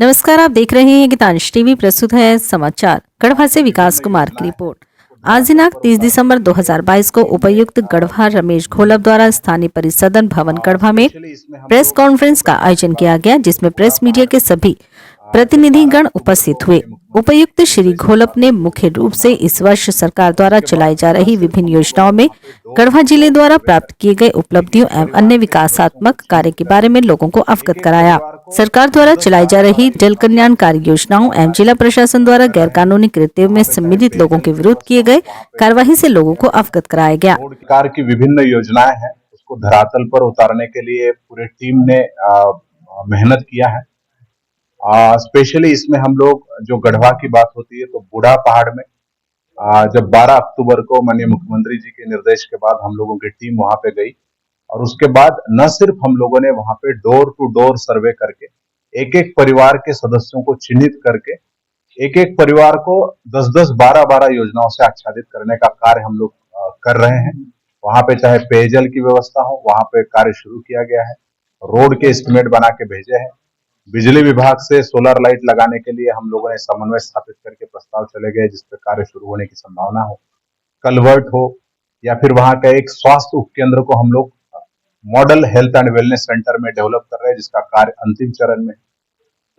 नमस्कार, आप देख रहे हैं गीतांश टीवी। प्रस्तुत है समाचार। गढ़वा से विकास कुमार की रिपोर्ट। आज दिनांक 30 दिसंबर 2022 को उपायुक्त गढ़वा रमेश घोलप द्वारा स्थानीय परिसदन भवन गढ़वा में स्पेशली इसमें हम प्रेस लोग कॉन्फ्रेंस का आयोजन किया गया, जिसमें प्रेस मीडिया के सभी प्रतिनिधिगण उपस्थित हुए। उपायुक्त श्री घोलप ने मुख्य रूप से इस वर्ष सरकार द्वारा चलाई जा रही विभिन्न योजनाओं में गढ़वा जिले द्वारा प्राप्त किए गए उपलब्धियों एवं अन्य विकासात्मक कार्य के बारे में लोगों को अवगत कराया। सरकार द्वारा चलाई जा रही जल कल्याणकारी योजनाओं एवं जिला प्रशासन द्वारा गैर कानूनी कृत्यों में सम्मिलित लोगों के विरुद्ध किए गए कार्यवाही से लोगों को अवगत कराया गया। सरकार की विभिन्न योजनाएं हैं, उसको धरातल पर उतारने के लिए पूरी टीम ने मेहनत किया है। स्पेशली इसमें हम लोग जो गढ़वा की बात होती है तो बूढ़ा पहाड़ में जब 12 अक्टूबर को माननीय मुख्यमंत्री जी के निर्देश के बाद हम लोगों की टीम वहां पे गई और उसके बाद न सिर्फ हम लोगों ने वहां पे डोर टू डोर सर्वे करके एक एक परिवार के सदस्यों को चिन्हित करके एक एक परिवार को 10-10, 12-12 योजनाओं से आच्छादित करने का कार्य हम लोग कर रहे हैं। वहां पे चाहे पेयजल की व्यवस्था हो, वहां पे कार्य शुरू किया गया है। रोड के एस्टिमेट बना के भेजे हैं। बिजली विभाग से सोलर लाइट लगाने के लिए हम लोगों ने समन्वय स्थापित करके प्रस्ताव चले गए, जिसपे कार्य शुरू होने की संभावना हो। कलवर्ट हो या फिर वहां का एक स्वास्थ्य उपकेंद्र को हम लोग model health and wellness centre में डेवलप कर रहे हैं, जिसका कार्य अंतिम चरण में है।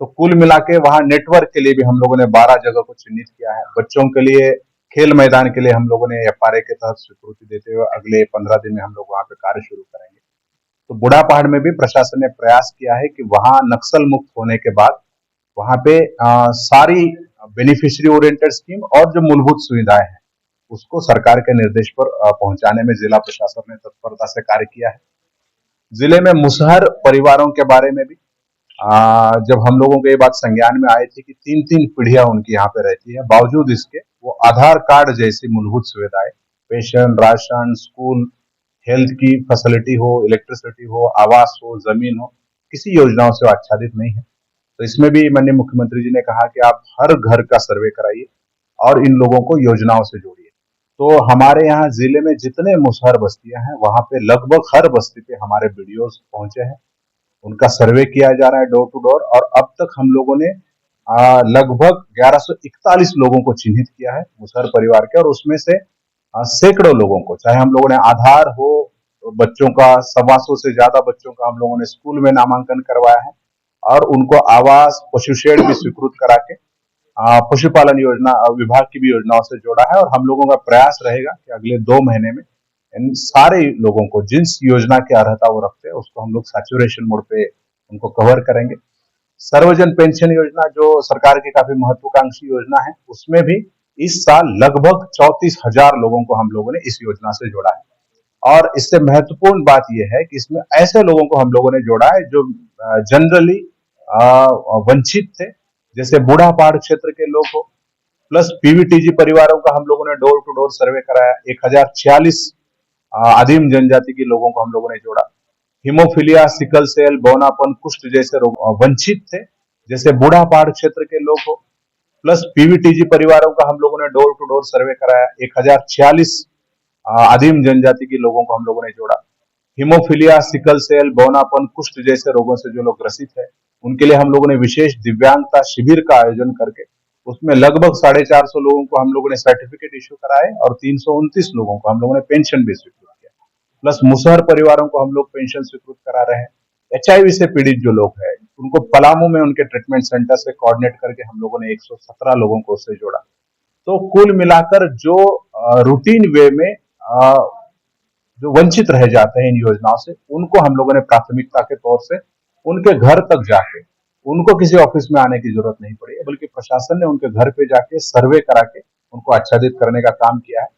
तो कुल मिला के वहां नेटवर्क के लिए भी हम लोगों ने 12 जगह को चिन्हित किया है। बच्चों के लिए खेल मैदान के लिए हम लोगों ने एफआरए के तहत स्वीकृति देते हुए अगले 15 दिन में हम लोग वहां पे कार्य शुरू करेंगे। तो बूढ़ा पहाड़ में भी प्रशासन ने प्रयास किया है कि वहां नक्सल मुक्त होने के बाद वहां पे सारी बेनिफिशियरी ओरिएंटेड स्कीम और जो मूलभूत सुविधाएं हैं उसको सरकार के निर्देश पर पहुंचाने में जिला प्रशासन ने तत्परता से कार्य किया है। जिले में मुसहर परिवारों के बारे में भी जब हम लोगों को ये बात संज्ञान में आई थी कि 3-3 पीढ़ियां उनकी यहाँ पे रहती है, बावजूद इसके वो आधार कार्ड जैसी मूलभूत सुविधाएं, पेंशन, राशन, स्कूल, हेल्थ की फैसिलिटी हो, इलेक्ट्रिसिटी हो, आवास हो, जमीन हो, किसी योजनाओं से आच्छादित नहीं है। तो इसमें भी माननीय मुख्यमंत्री जी ने कहा कि आप हर घर का सर्वे कराइए और इन लोगों को योजनाओं से जोड़िए। तो हमारे यहाँ जिले में जितने मुसहर बस्तियां हैं वहां पे लगभग हर बस्ती पे हमारे बीडीओ पहुंचे हैं, उनका सर्वे किया जा रहा है डोर टू डोर और अब तक हम लोगों ने लगभग 1141 लोगों को चिन्हित किया है मुसहर परिवार के, और उसमें से सैकड़ों लोगों को, चाहे हम लोगों ने आधार हो, बच्चों का 125 से ज्यादा बच्चों का हम लोगों ने स्कूल में नामांकन करवाया है और उनको आवास, पशु शेड भी स्वीकृत करा के पशुपालन योजना विभाग की भी योजनाओं से जोड़ा है। और हम लोगों का प्रयास रहेगा कि अगले 2 महीने में इन सारे लोगों को जिस योजना की अर्हता वो रखते हैं उसको हम लोग सैचुरेशन मोड पे उनको कवर करेंगे। सर्वजन पेंशन योजना जो सरकार की काफी महत्वाकांक्षी योजना है, उसमें भी इस साल लगभग 34,000 लोगों को हम लोगों ने इस योजना से जोड़ा है। और इससे महत्वपूर्ण बात यह है कि इसमें ऐसे लोगों को हम लोगों ने जोड़ा है जो जनरली वंचित थे, जैसे बूढ़ा पहाड़ क्षेत्र के लोग हो, प्लस पीवीटीजी परिवारों का हम लोगों ने डोर टू डोर सर्वे कराया। 1046 आदिम जनजाति के लोगों को हम लोगों ने जोड़ा। हिमोफीलिया, सिकल सेल, बौनापन, कुष्ठ जैसे रोग वंचित थे, जैसे बूढ़ा पहाड़ क्षेत्र के लोग हो, प्लस पीवीटीजी परिवारों का हम लोगों ने डोर टू डोर सर्वे कराया। 1046 आदिम जनजाति के लोगों को हम लोगों ने जोड़ा। हिमोफीलिया, सिकल सेल, बौनापन, कुष्ठ जैसे रोगों से जो लोग ग्रसित है उनके लिए हम लोगों ने विशेष दिव्यांगता शिविर का आयोजन करके उसमें लगभग 450 लोगों को हम लोगों ने सर्टिफिकेट इश्यू कराए और 329 लोगों को हम लोगों ने पेंशन भी स्वीकृत किया। प्लस मुसहर परिवारों को हम लोग पेंशन स्वीकृत करा रहे हैं। एचआईवी से पीड़ित जो लोग हैं उनको पलामू में उनके ट्रीटमेंट सेंटर से कोऑर्डिनेट करके हम लोगों ने 117 लोगों को उससे जोड़ा। तो कुल मिलाकर जो रूटीन वे में जो वंचित रह जाते हैं इन योजनाओं से, उनको हम लोगों ने प्राथमिकता के तौर से उनके घर तक जाके, उनको किसी ऑफिस में आने की जरूरत नहीं पड़ी है, बल्कि प्रशासन ने उनके घर पे जाके सर्वे करा के उनको आच्छादित करने का काम किया है।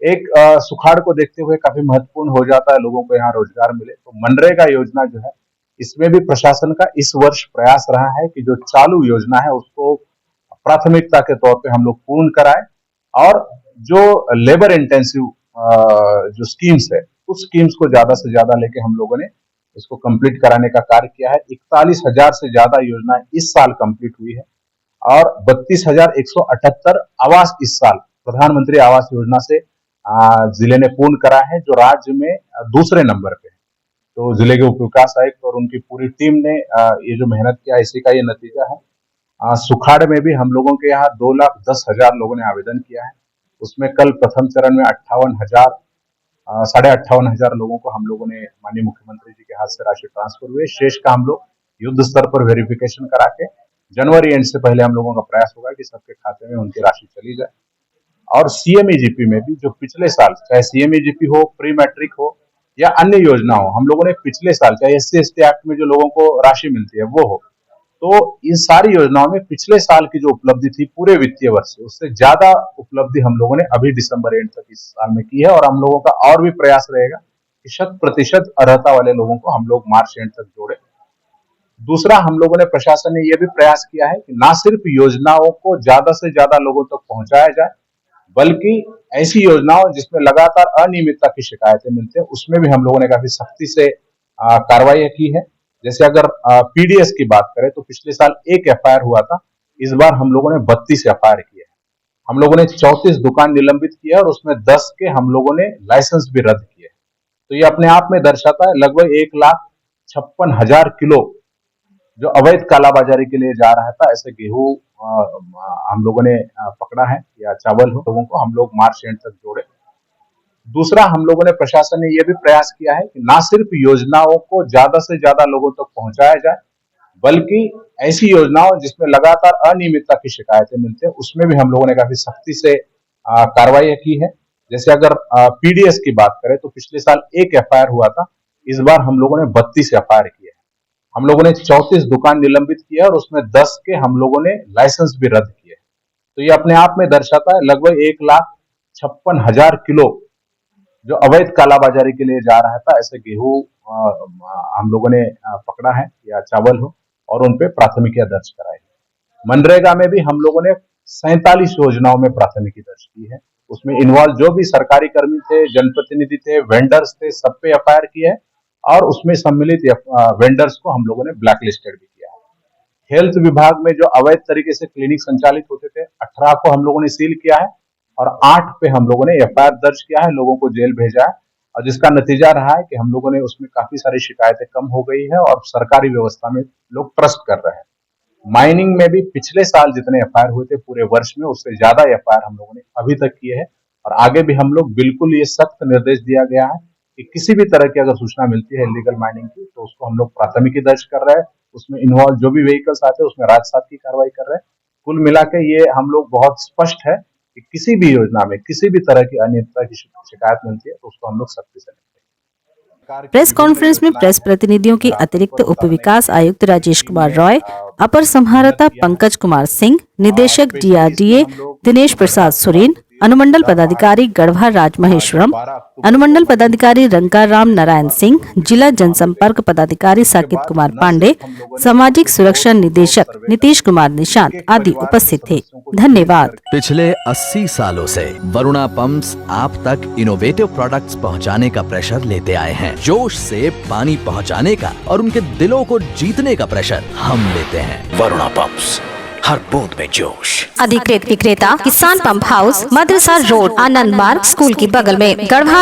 एक सुखाड़ को देखते हुए काफी महत्वपूर्ण हो जाता है लोगों को यहाँ रोजगार मिले, तो मनरेगा योजना जो है इसमें भी प्रशासन का इस वर्ष प्रयास रहा है कि जो चालू योजना है उसको प्राथमिकता के तौर पे हम लोग पूर्ण कराएं और जो लेबर इंटेंसिव जो स्कीम्स है उस स्कीम्स को ज्यादा से ज्यादा लेके हम लोगों ने इसको कंप्लीट कराने का कार्य किया है। 41,000 से ज्यादा योजनाएं इस साल कंप्लीट हुई है और 32,178 आवास इस साल प्रधानमंत्री आवास योजना से जिले ने पूर्ण करा है, जो राज्य में दूसरे नंबर पे है। तो जिले के उप विकास आयुक्त और उनकी पूरी टीम ने ये जो मेहनत किया इसी का ये नतीजा है। सुखाड़ में भी हम लोगों के यहाँ 2,10,000 लोगों ने आवेदन किया है। उसमें कल प्रथम चरण में 58,000 लोगों को हम लोगों ने माननीय मुख्यमंत्री जी के हाथ से राशि ट्रांसफर हुई। शेष का हम लोग युद्ध स्तर पर वेरिफिकेशन करा के जनवरी एंड से पहले हम लोगों का प्रयास होगा कि सबके खाते में उनकी राशि चली जाए। और सीएमईजीपी में भी जो पिछले साल, चाहे सीएमईजीपी हो, प्री मैट्रिक हो या अन्य योजना हो, हम लोगों ने पिछले साल, चाहे SC/ST एक्ट में जो लोगों को राशि मिलती है वो हो, तो इन सारी योजनाओं में पिछले साल की जो उपलब्धि थी पूरे वित्तीय वर्ष से, उससे ज्यादा उपलब्धि हम लोगों ने अभी दिसंबर एंड तक इस साल में की है। और हम लोगों का और भी प्रयास रहेगा कि 100% अर्हता वाले लोगों को हम लोग मार्च एंड तक जोड़े। दूसरा, हम लोगों ने, प्रशासन ने यह भी प्रयास किया है कि ना सिर्फ योजनाओं को ज्यादा से ज्यादा लोगों तक पहुंचाया जाए, बल्कि ऐसी योजनाओं जिसमें लगातार अनियमितता की शिकायतें मिलती है, उसमें भी हम लोगों ने काफी सख्ती से कार्रवाई की है। जैसे अगर पीडीएस की बात करें तो पिछले साल 1 FIR हुआ था, इस बार हम लोगों ने 32 FIR किए हैं। हम लोगों ने 34 दुकान निलंबित किया है और उसमें 10 के हम लोगों ने लाइसेंस भी रद्द किए। तो ये अपने आप में दर्शाता है लगभग 1,56,000 किलो जो अवैध कालाबाजारी के लिए जा रहा था, ऐसे गेहूं हम लोगों ने पकड़ा है या चावल हो, लोगों को हम लोग मार्च एंड तक जोड़े। दूसरा, हम लोगों ने, प्रशासन ने यह भी प्रयास किया है कि ना सिर्फ योजनाओं को ज्यादा से ज्यादा लोगों तक पहुंचाया जाए, बल्कि ऐसी योजनाओं जिसमें लगातार अनियमितता की शिकायतें मिलती है, उसमें भी हम लोगों ने काफी सख्ती से कार्रवाई की है। जैसे अगर पीडीएस की बात करें तो पिछले साल 1 FIR हुआ था, इस बार हम लोगों ने 32 FIR किए हैं। हम लोगों ने 34 दुकान निलंबित किया और उसमें 10 के हम लोगों ने लाइसेंस भी रद्द किए। तो ये अपने आप में दर्शाता है लगभग 1,56,000 किलो जो अवैध कालाबाजारी के लिए जा रहा था, ऐसे गेहूं हम लोगों ने पकड़ा है या चावल हो, और उन पे प्राथमिकियां दर्ज कराई। मनरेगा में भी हम लोगों ने 47 योजनाओं में प्राथमिकी दर्ज की है। उसमें इन्वॉल्व जो भी सरकारी कर्मी थे, जनप्रतिनिधि थे, वेंडर्स थे, सब पे FIR किए है और उसमें सम्मिलित वेंडर्स को हम लोगों ने ब्लैक लिस्टेड भी किया है। हेल्थ विभाग में जो अवैध तरीके से क्लिनिक संचालित होते थे, 18 को हम लोगों ने सील किया है और 8 पे हम लोगों ने FIR दर्ज किया है, लोगों को जेल भेजा है, और जिसका नतीजा रहा है कि हम लोगों ने उसमें काफी सारी शिकायतें कम हो गई है और सरकारी व्यवस्था में लोग ट्रस्ट कर रहे हैं। माइनिंग में भी पिछले साल जितने FIR हुए थे पूरे वर्ष में, उससे ज्यादा FIR हम लोगों ने अभी तक किए हैं। और आगे भी हम लोग, बिल्कुल ये सख्त निर्देश दिया गया है कि किसी भी तरह की अगर सूचना मिलती है इलीगल माइनिंग की, तो उसको हम लोग प्राथमिकी दर्ज कर रहे हैं। उसमें इन्वॉल्व जो भी व्हीकल्स आते हैं उसमें राजसात की कार्रवाई कर रहे हैं। कुल मिला के ये हम लोग बहुत स्पष्ट है कि किसी भी योजना में किसी भी तरह की अनियमितता की शिकायत मिलती है तो उसको हम लोग सख्ती से निपटेंगे। प्रेस कॉन्फ्रेंस में प्रेस प्रतिनिधियों की अतिरिक्त उप विकास आयुक्त राजेश कुमार रॉय, अपर समाहर्ता पंकज कुमार सिंह, निदेशक DRDA दिनेश प्रसाद सुरेन, अनुमंडल पदाधिकारी गढ़वा राजमहेश्वरम, अनुमंडल पदाधिकारी रंकाराम नारायण सिंह, जिला जनसंपर्क पदाधिकारी साकित कुमार पांडे, सामाजिक सुरक्षा निदेशक नीतीश कुमार निशांत आदि उपस्थित थे। धन्यवाद। पिछले 80 सालों से वरुणा पंप्स आप तक इनोवेटिव प्रोडक्ट्स पहुंचाने का प्रेशर लेते आए हैं। जोश से पानी पहुंचाने का और उनके दिलों को जीतने का प्रेशर हम लेते हैं। वरुणा पंप्स, हर बूंद में जोश। अधिकृत विक्रेता किसान पंप हाउस, मदरसा रोड, आनंद मार्ग स्कूल के बगल में, गढ़वा।